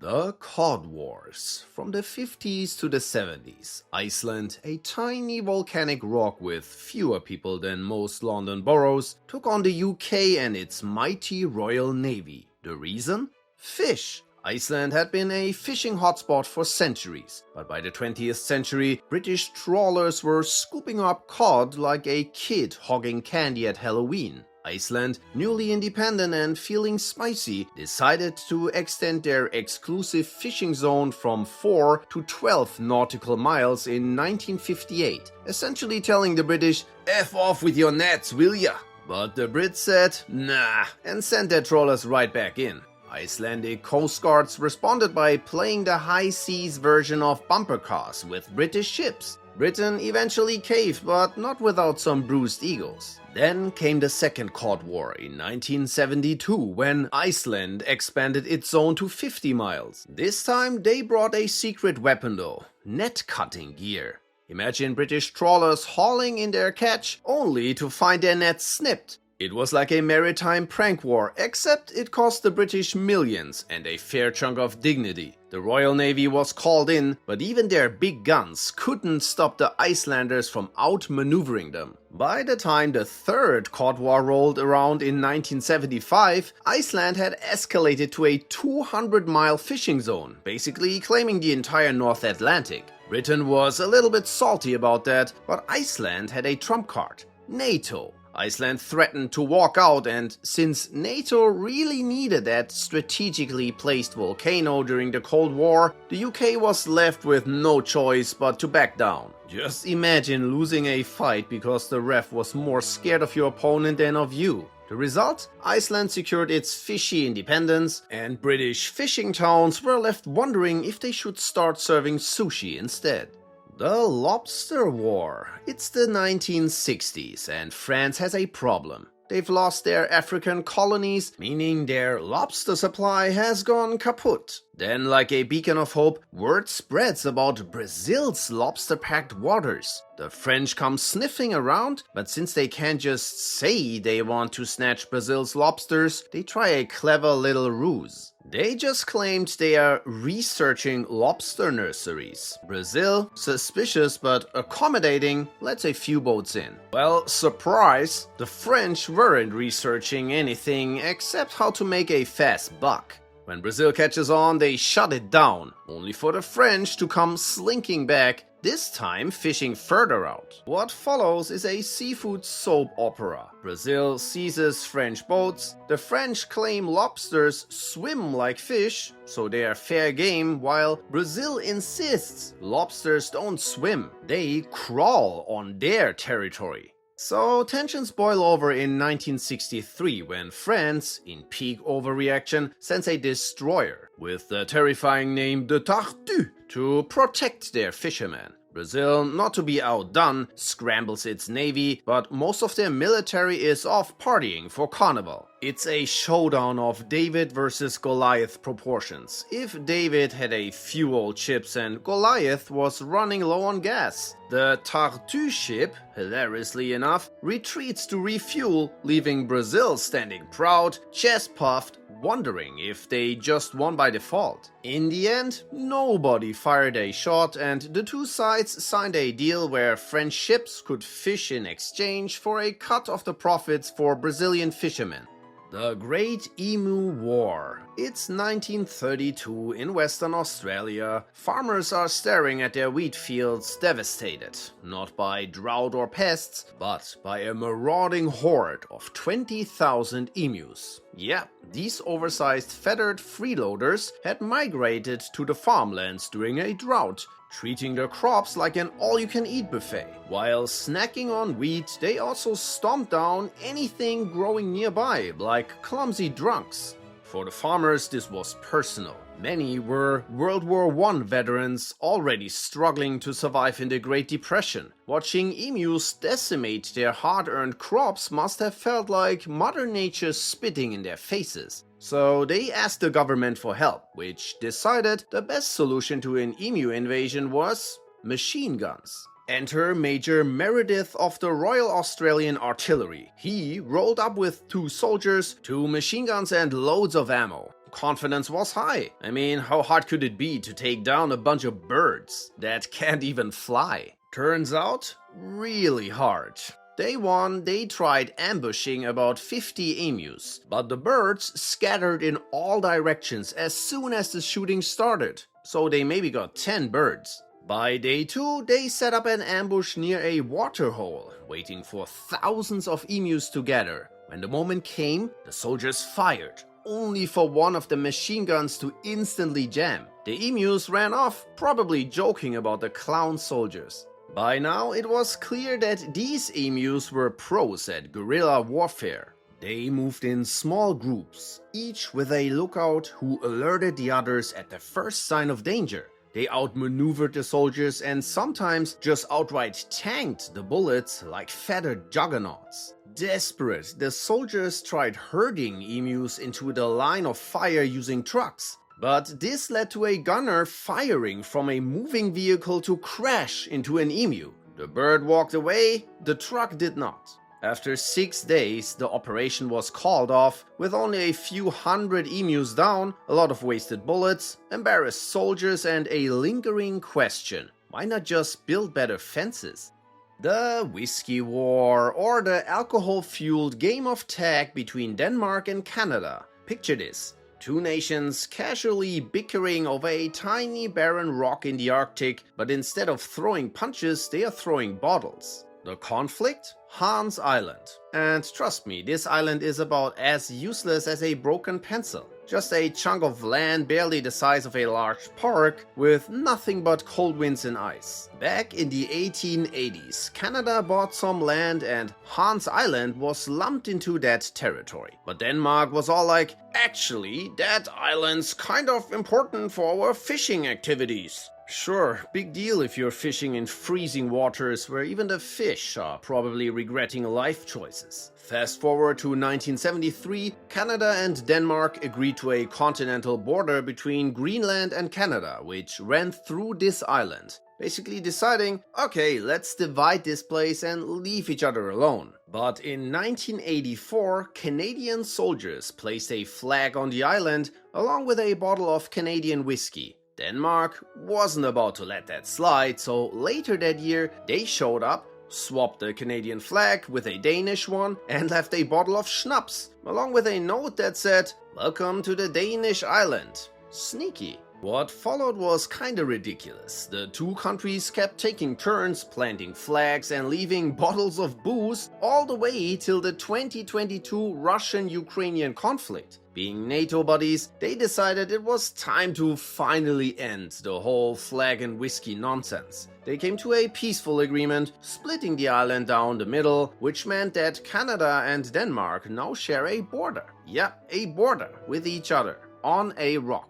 The Cod Wars. From the 50s to the 70s, Iceland, a tiny volcanic rock with fewer people than most London boroughs, took on the UK and its mighty Royal Navy. The reason? Fish. Iceland had been a fishing hotspot for centuries, but by the 20th century, British trawlers were scooping up cod like a kid hogging candy at Halloween. Iceland, newly independent and feeling spicy, decided to extend their exclusive fishing zone from 4 to 12 nautical miles in 1958, essentially telling the British, "F off with your nets, will ya?" But the Brits said, nah, and sent their trawlers right back in. Icelandic coast guards responded by playing the high seas version of bumper cars with British ships. Britain eventually caved, but not without some bruised egos. Then came the Second Cod War in 1972, when Iceland expanded its zone to 50 miles. This time they brought a secret weapon though, net-cutting gear. Imagine British trawlers hauling in their catch, only to find their nets snipped. It was like a maritime prank war, except it cost the British millions and a fair chunk of dignity. The Royal Navy was called in, but even their big guns couldn't stop the Icelanders from outmaneuvering them. By the time the Third Cod War rolled around in 1975, Iceland had escalated to a 200-mile fishing zone, basically claiming the entire North Atlantic. Britain was a little bit salty about that, but Iceland had a trump card: NATO. Iceland threatened to walk out, and since NATO really needed that strategically placed volcano during the Cold War, the UK was left with no choice but to back down. Just imagine losing a fight because the ref was more scared of your opponent than of you. The result? Iceland secured its fishy independence, and British fishing towns were left wondering if they should start serving sushi instead. The Lobster War. It's the 1960s and France has a problem. They've lost their African colonies, meaning their lobster supply has gone kaput. Then, like a beacon of hope, word spreads about Brazil's lobster-packed waters. The French come sniffing around, but since they can't just say they want to snatch Brazil's lobsters, they try a clever little ruse. They just claimed they are researching lobster nurseries. Brazil, suspicious but accommodating, lets a few boats in. Well, surprise, the French weren't researching anything except how to make a fast buck. When Brazil catches on, they shut it down, only for the French to come slinking back, this time fishing further out. What follows is a seafood soap opera. Brazil seizes French boats, the French claim lobsters swim like fish, so they are fair game, while Brazil insists lobsters don't swim, they crawl on their territory. So tensions boil over in 1963 when France, in peak overreaction, sends a destroyer with the terrifying name the Tartu to protect their fishermen. Brazil, not to be outdone, scrambles its navy, but most of their military is off partying for Carnival. It's a showdown of David versus Goliath proportions. If David had a few old ships and Goliath was running low on gas. The Tartu ship, hilariously enough, retreats to refuel, leaving Brazil standing proud, chest puffed, wondering if they just won by default. In the end, nobody fired a shot and the two sides signed a deal where French ships could fish in exchange for a cut of the profits for Brazilian fishermen. The Great Emu War. It's 1932 in Western Australia. Farmers are staring at their wheat fields devastated, not by drought or pests, but by a marauding horde of 20,000 emus. Yeah, these oversized feathered freeloaders had migrated to the farmlands during a drought, treating their crops like an all-you-can-eat buffet. While snacking on wheat, they also stomped down anything growing nearby, like clumsy drunks. For the farmers, this was personal. Many were World War I veterans already struggling to survive in the Great Depression. Watching emus decimate their hard-earned crops must have felt like Mother Nature spitting in their faces. So they asked the government for help, which decided the best solution to an emu invasion was machine guns. Enter Major Meredith of the Royal Australian Artillery. He rolled up with 2 soldiers, 2 machine guns and loads of ammo. Confidence was high. I mean, how hard could it be to take down a bunch of birds that can't even fly? Turns out, really hard. Day one, they tried ambushing about 50 emus, but the birds scattered in all directions as soon as the shooting started, so they maybe got 10 birds. By day two, they set up an ambush near a waterhole, waiting for thousands of emus to gather. When the moment came, the soldiers fired, only for one of the machine guns to instantly jam. The emus ran off, probably joking about the clown soldiers. By now, it was clear that these emus were pros at guerrilla warfare. They moved in small groups, each with a lookout who alerted the others at the first sign of danger. They outmaneuvered the soldiers and sometimes just outright tanked the bullets like feathered juggernauts. Desperate, the soldiers tried herding emus into the line of fire using trucks. But this led to a gunner firing from a moving vehicle to crash into an emu. The bird walked away, the truck did not. After 6 days, the operation was called off, with only a few hundred emus down, a lot of wasted bullets, embarrassed soldiers, and a lingering question: why not just build better fences? The Whisky War, or the alcohol-fueled game of tag between Denmark and Canada. Picture this. Two nations casually bickering over a tiny barren rock in the Arctic, but instead of throwing punches, they are throwing bottles. The conflict? Hans Island. And trust me, this island is about as useless as a broken pencil. Just a chunk of land barely the size of a large park, with nothing but cold winds and ice. Back in the 1880s, Canada bought some land and Hans Island was lumped into that territory. But Denmark was all like, actually, that island's kind of important for our fishing activities. Sure, big deal if you're fishing in freezing waters where even the fish are probably regretting life choices. Fast forward to 1973, Canada and Denmark agreed to a continental border between Greenland and Canada, which ran through this island. Basically deciding, okay, let's divide this place and leave each other alone. But in 1984, Canadian soldiers placed a flag on the island along with a bottle of Canadian whiskey. Denmark wasn't about to let that slide, so later that year they showed up, swapped the Canadian flag with a Danish one, and left a bottle of schnapps, along with a note that said, "Welcome to the Danish island." Sneaky. What followed was kinda ridiculous. The two countries kept taking turns planting flags and leaving bottles of booze all the way till the 2022 Russian-Ukrainian conflict. Being NATO buddies, they decided it was time to finally end the whole flag and whiskey nonsense. They came to a peaceful agreement, splitting the island down the middle, which meant that Canada and Denmark now share a border. Yeah, a border with each other, on a rock.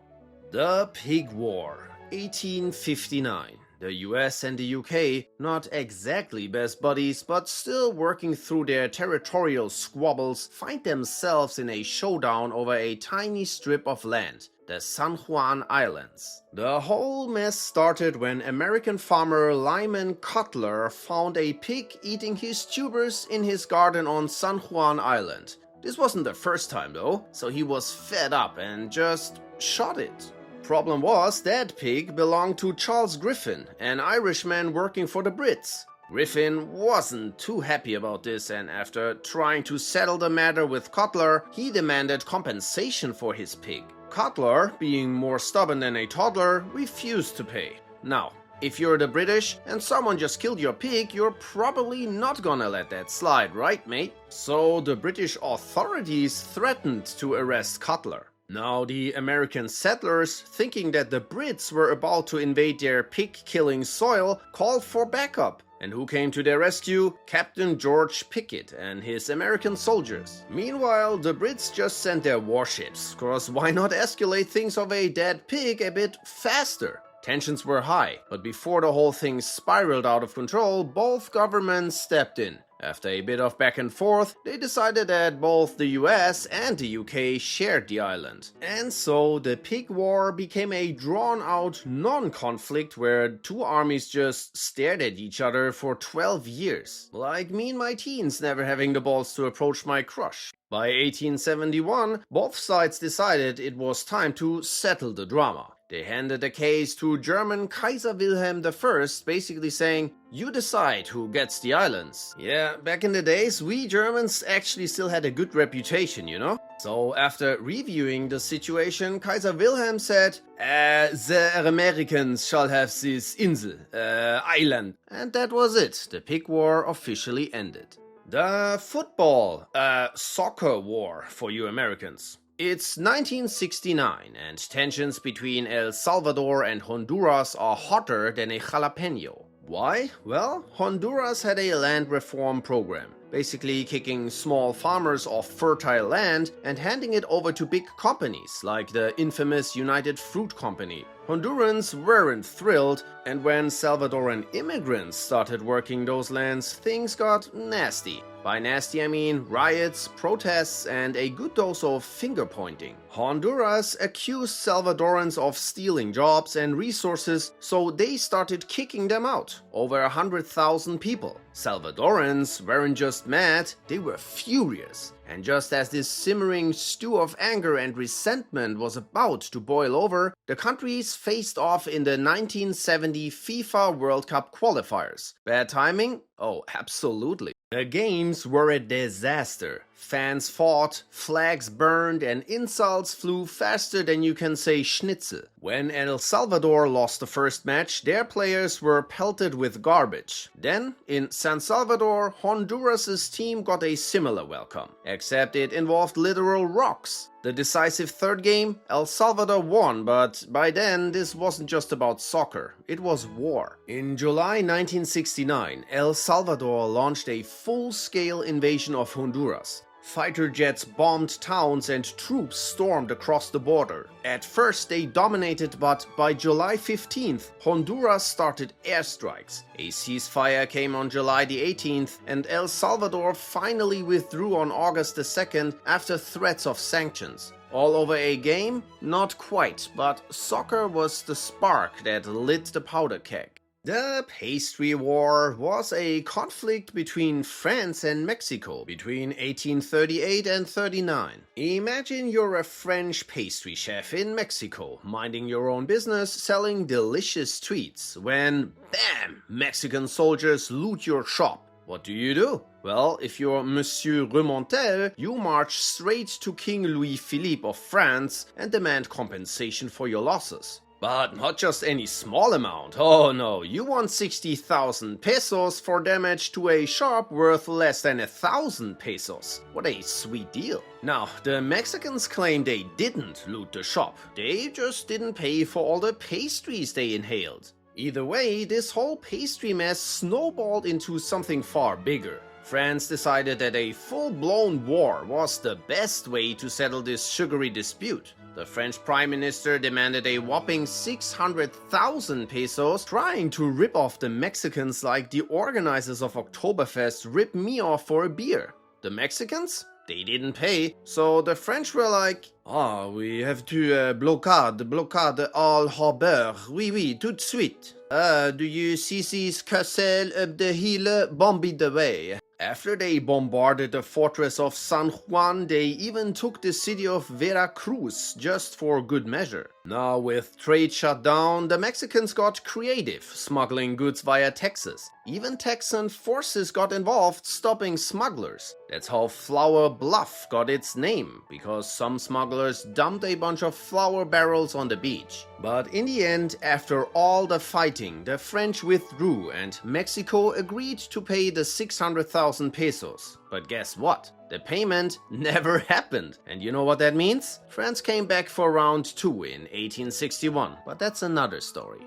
The Pig War, 1859. The US and the UK, not exactly best buddies, but still working through their territorial squabbles, find themselves in a showdown over a tiny strip of land, the San Juan Islands. The whole mess started when American farmer Lyman Cutler found a pig eating his tubers in his garden on San Juan Island. This wasn't the first time though, so he was fed up and just shot it. Problem was, that pig belonged to Charles Griffin, an Irishman working for the Brits. Griffin wasn't too happy about this, and after trying to settle the matter with Cutler, he demanded compensation for his pig. Cutler, being more stubborn than a toddler, refused to pay. Now, if you're the British and someone just killed your pig, you're probably not gonna let that slide, right, mate? So the British authorities threatened to arrest Cutler. Now the American settlers, thinking that the Brits were about to invade their pig-killing soil, called for backup. And who came to their rescue? Captain George Pickett and his American soldiers. Meanwhile, the Brits just sent their warships, cause why not escalate things of a dead pig a bit faster? Tensions were high, but before the whole thing spiraled out of control, both governments stepped in. After a bit of back and forth, they decided that both the US and the UK shared the island. And so the Pig War became a drawn-out non-conflict where two armies just stared at each other for 12 years. Like me in my teens never having the balls to approach my crush. By 1871, both sides decided it was time to settle the drama. They handed the case to German Kaiser Wilhelm I, basically saying, "You decide who gets the islands." Yeah, back in the days, we Germans actually still had a good reputation, you know? So after reviewing the situation, Kaiser Wilhelm said, "The Americans shall have this island." And that was it. The Pig War officially ended. The soccer war for you Americans. It's 1969 and tensions between El Salvador and Honduras are hotter than a jalapeno. Why? Well, Honduras had a land reform program, basically kicking small farmers off fertile land and handing it over to big companies like the infamous United Fruit Company. Hondurans weren't thrilled, and when Salvadoran immigrants started working those lands, things got nasty. By nasty I mean riots, protests, and a good dose of finger-pointing. Honduras accused Salvadorans of stealing jobs and resources, so they started kicking them out. Over 100,000 people. Salvadorans weren't just mad, they were furious. And just as this simmering stew of anger and resentment was about to boil over, the countries faced off in the 1970 FIFA World Cup qualifiers. Bad timing? Oh, absolutely. The games were a disaster. Fans fought, flags burned, and insults flew faster than you can say schnitzel. When El Salvador lost the first match, their players were pelted with garbage. Then, in San Salvador, Honduras' team got a similar welcome, except it involved literal rocks. The decisive third game, El Salvador won, but by then this wasn't just about soccer, it was war. In July 1969, El Salvador launched a full-scale invasion of Honduras. Fighter jets bombed towns and troops stormed across the border. At first they dominated, but by July 15th, Honduras started airstrikes. A ceasefire came on July the 18th, and El Salvador finally withdrew on August the 2nd after threats of sanctions. All over a game? Not quite, but soccer was the spark that lit the powder keg. The Pastry War was a conflict between France and Mexico between 1838 and 39. Imagine you're a French pastry chef in Mexico, minding your own business, selling delicious treats, when, bam, Mexican soldiers loot your shop. What do? Well, if you're Monsieur Remontel, you march straight to King Louis-Philippe of France and demand compensation for your losses. But not just any small amount, oh no, you want 60,000 pesos for damage to a shop worth less than 1,000 pesos. What a sweet deal. Now, the Mexicans claim they didn't loot the shop, they just didn't pay for all the pastries they inhaled. Either way, this whole pastry mess snowballed into something far bigger. France decided that a full-blown war was the best way to settle this sugary dispute. The French Prime Minister demanded a whopping 600,000 pesos, trying to rip off the Mexicans like the organizers of Oktoberfest ripped me off for a beer. The Mexicans? They didn't pay, so the French were like, we have to blockade all harbor, oui, tout de suite. Do you see these castle up the hill? Bomb it away. After they bombarded the fortress of San Juan, they even took the city of Veracruz, just for good measure. Now, with trade shut down, the Mexicans got creative, smuggling goods via Texas. Even Texan forces got involved, stopping smugglers. That's how Flour Bluff got its name, because some smugglers dumped a bunch of flour barrels on the beach. But in the end, after all the fighting, the French withdrew and Mexico agreed to pay the 600,000 pesos. But guess what? The payment never happened. And you know what that means? France came back for round 2 in 1861, but that's another story.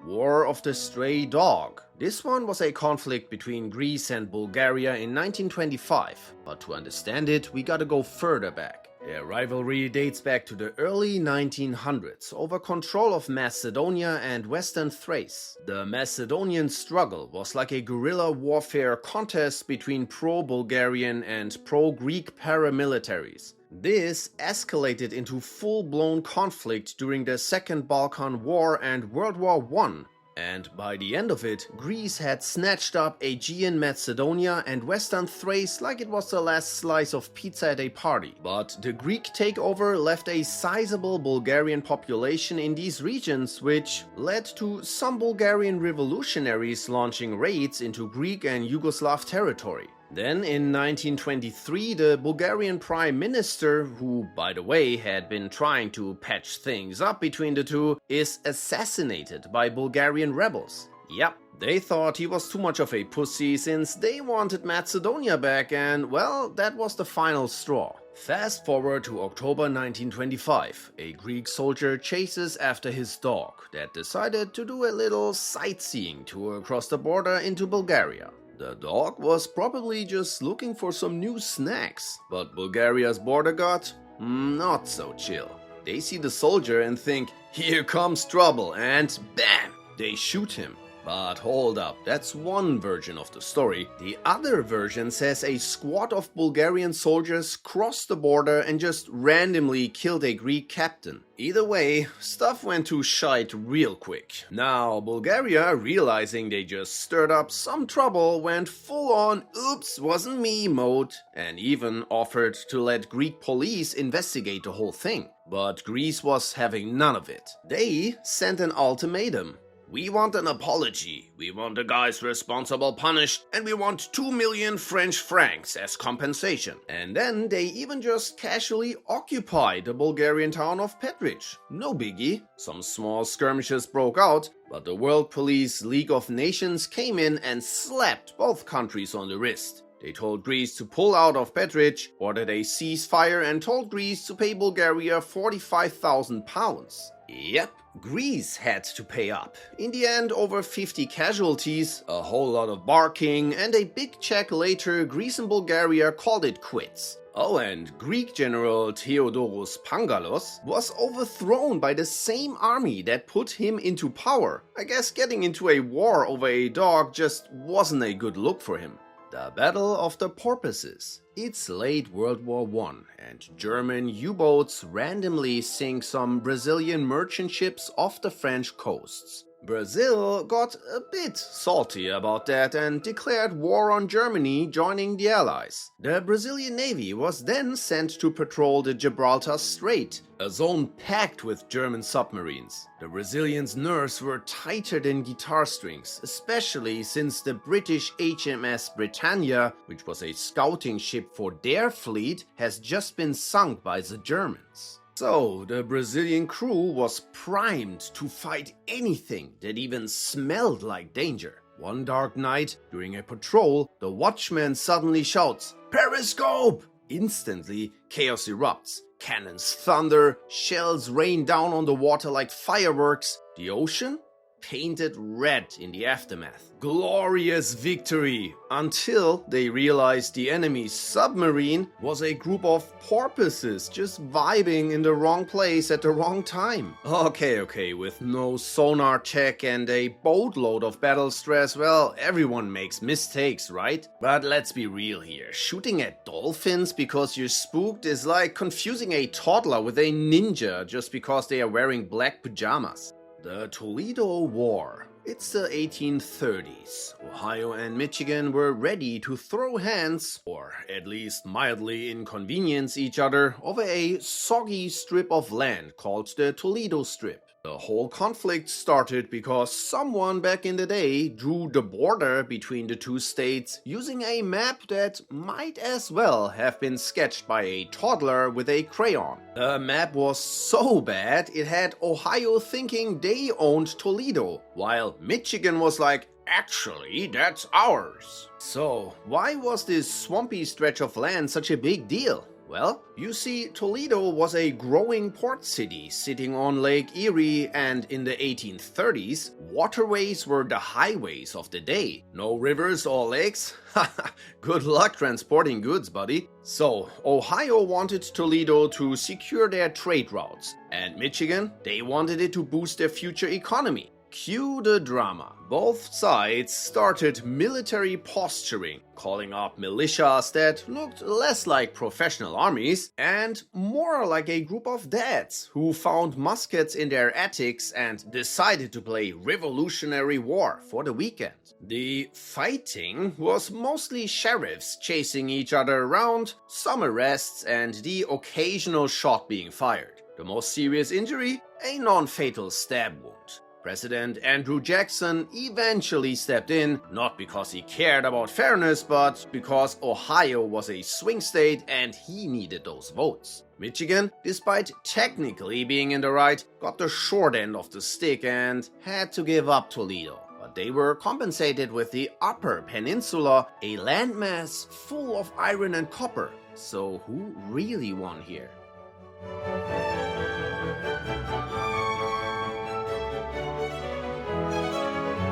War of the Stray Dog. This one was a conflict between Greece and Bulgaria in 1925, but to understand it, we gotta go further back. Their rivalry dates back to the early 1900s over control of Macedonia and Western Thrace. The Macedonian struggle was like a guerrilla warfare contest between pro-Bulgarian and pro-Greek paramilitaries. This escalated into full-blown conflict during the Second Balkan War and World War I. And by the end of it, Greece had snatched up Aegean Macedonia and Western Thrace like it was the last slice of pizza at a party. But the Greek takeover left a sizable Bulgarian population in these regions, which led to some Bulgarian revolutionaries launching raids into Greek and Yugoslav territory. Then in 1923, the Bulgarian Prime Minister, who by the way had been trying to patch things up between the two, is assassinated by Bulgarian rebels. Yep, they thought he was too much of a pussy since they wanted Macedonia back, and well, that was the final straw. Fast forward to October 1925, a Greek soldier chases after his dog that decided to do a little sightseeing tour across the border into Bulgaria. The dog was probably just looking for some new snacks, but Bulgaria's border guard, not so chill. They see the soldier and think, here comes trouble, and bam, they shoot him. But hold up, that's one version of the story. The other version says a squad of Bulgarian soldiers crossed the border and just randomly killed a Greek captain. Either way, stuff went to shite real quick. Now, Bulgaria, realizing they just stirred up some trouble, went full on oops, wasn't me mode, and even offered to let Greek police investigate the whole thing. But Greece was having none of it. They sent an ultimatum. We want an apology, we want the guys responsible punished, and we want 2 million French francs as compensation. And then they even just casually occupied the Bulgarian town of Petrich. No biggie. Some small skirmishes broke out, but the World Police League of Nations came in and slapped both countries on the wrist. They told Greece to pull out of Petrich, ordered a ceasefire, and told Greece to pay Bulgaria £45,000. Yep, Greece had to pay up. In the end, over 50 casualties, a whole lot of barking, and a big check later, Greece and Bulgaria called it quits. Oh, and Greek General Theodoros Pangalos was overthrown by the same army that put him into power. I guess getting into a war over a dog just wasn't a good look for him. The Battle of the Porpoises. It's late World War I, and German U-boats randomly sink some Brazilian merchant ships off the French coasts. Brazil got a bit salty about that and declared war on Germany, joining the Allies. The Brazilian Navy was then sent to patrol the Gibraltar Strait, a zone packed with German submarines. The Brazilians' nerves were tighter than guitar strings, especially since the British HMS Britannia, which was a scouting ship for their fleet, has just been sunk by the Germans. So, the Brazilian crew was primed to fight anything that even smelled like danger. One dark night, during a patrol, the watchman suddenly shouts, "Periscope!" Instantly, chaos erupts. Cannons thunder, shells rain down on the water like fireworks. The ocean? Painted red in the aftermath. Glorious victory! Until they realized the enemy's submarine was a group of porpoises just vibing in the wrong place at the wrong time. Okay, with no sonar check and a boatload of battle stress, well, everyone makes mistakes, right? But let's be real here. Shooting at dolphins because you're spooked is like confusing a toddler with a ninja just because they are wearing black pajamas. The Toledo War. It's the 1830s. Ohio and Michigan were ready to throw hands, or at least mildly inconvenience each other, over a soggy strip of land called the Toledo Strip. The whole conflict started because someone back in the day drew the border between the two states using a map that might as well have been sketched by a toddler with a crayon. The map was so bad it had Ohio thinking they owned Toledo, while Michigan was like, actually, that's ours. So, why was this swampy stretch of land such a big deal? Well, you see, Toledo was a growing port city sitting on Lake Erie, and in the 1830s, waterways were the highways of the day. No rivers or lakes? Haha, good luck transporting goods, buddy. So, Ohio wanted Toledo to secure their trade routes, and Michigan, they wanted it to boost their future economy. Cue the drama. Both sides started military posturing, calling up militias that looked less like professional armies and more like a group of dads who found muskets in their attics and decided to play Revolutionary War for the weekend. The fighting was mostly sheriffs chasing each other around, some arrests, and the occasional shot being fired. The most serious injury? A non-fatal stab wound. President Andrew Jackson eventually stepped in, not because he cared about fairness, but because Ohio was a swing state and he needed those votes. Michigan, despite technically being in the right, got the short end of the stick and had to give up Toledo. But they were compensated with the Upper Peninsula, a landmass full of iron and copper. So who really won here?